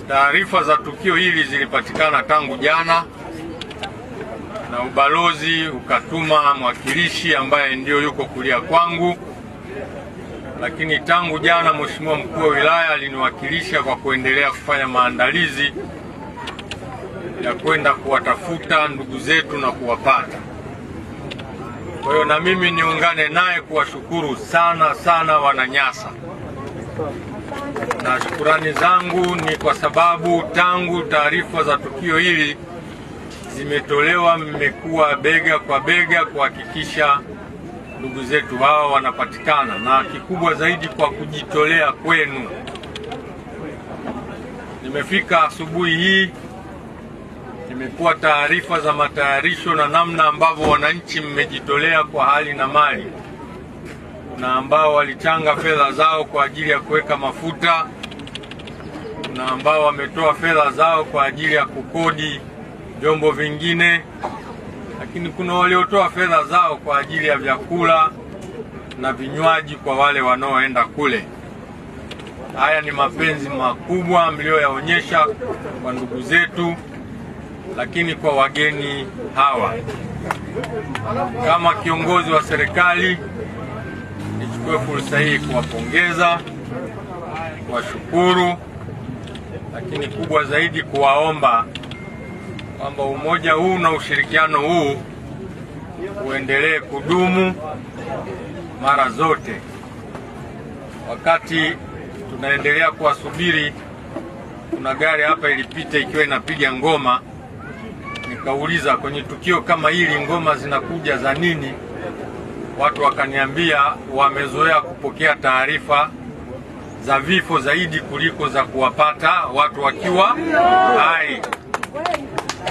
Taarifa za tukio hili zilipatikana tangu jana na ubalozi ukatuma mwakilishi ambaye ndio yuko kulia kwangu, lakini tangu jana Mheshimiwa Mkuu wa Wilaya aliniwakilisha kwa kuendelea kufanya maandalizi ya kwenda kuwatafuta ndugu zetu na kuwapata. Kwa hiyo na mimi niungane naye kuwashukuru sana sana Wananyasa, na shukurani zangu ni kwa sababu tangu taarifa za tukio hili zimetolewa, mmekuwa bega kwa bega kuhakikisha ndugu zetu hao wanapatikana, na kikubwa zaidi kwa kujitolea kwenu. Nimefika asubuhi hii, nimekuwa taarifa za matayarisho na namna ambavyo wananchi mmejitolea kwa hali na mali. Kuna ambao walichanga fedha zao kwa ajili ya kuweka mafuta, kuna ambao wametoa fedha zao kwa ajili ya kukodi vyombo vingine, lakini kuna waliotoa fedha zao kwa ajili ya vyakula na vinywaji kwa wale wanaoenda kule. Haya ni mapenzi makubwa mlioyaonyesha kwa ndugu zetu, lakini kwa wageni hawa. Kama kiongozi wa serikali, nichukue fursa hii kuwapongeza, kuwashukuru, lakini kubwa zaidi kuwaomba kwamba umoja huu na ushirikiano huu uendelee kudumu mara zote. Wakati tunaendelea kuwasubiri, kuna gari hapa ilipita ikiwa inapiga ngoma. Nikauliza, kwenye tukio kama hili ngoma zinakuja za nini? Watu wakaniambia wamezoea kupokea taarifa za vifo zaidi kuliko za kuwapata watu wakiwa hai.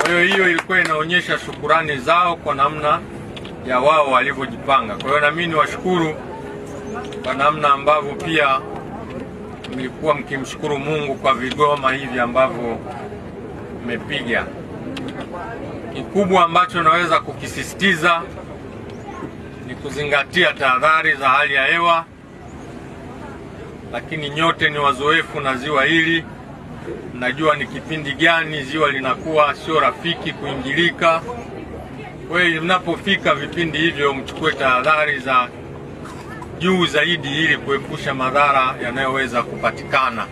Kwa hiyo ilikuwa inaonyesha shukurani zao kwa namna ya wao walivyojipanga. Kwa hiyo na mimi niwashukuru kwa namna ambavyo pia mlikuwa mkimshukuru Mungu kwa vigoma hivi ambavyo mmepiga. Kikubwa ambacho naweza kukisisitiza ni kuzingatia tahadhari za hali ya hewa, lakini nyote ni wazoefu na ziwa hili. Najua ni kipindi gani ziwa linakuwa sio rafiki kuingilika. Kwa hiyo mnapofika vipindi hivyo, mchukue tahadhari za juu zaidi ili kuepusha madhara yanayoweza kupatikana.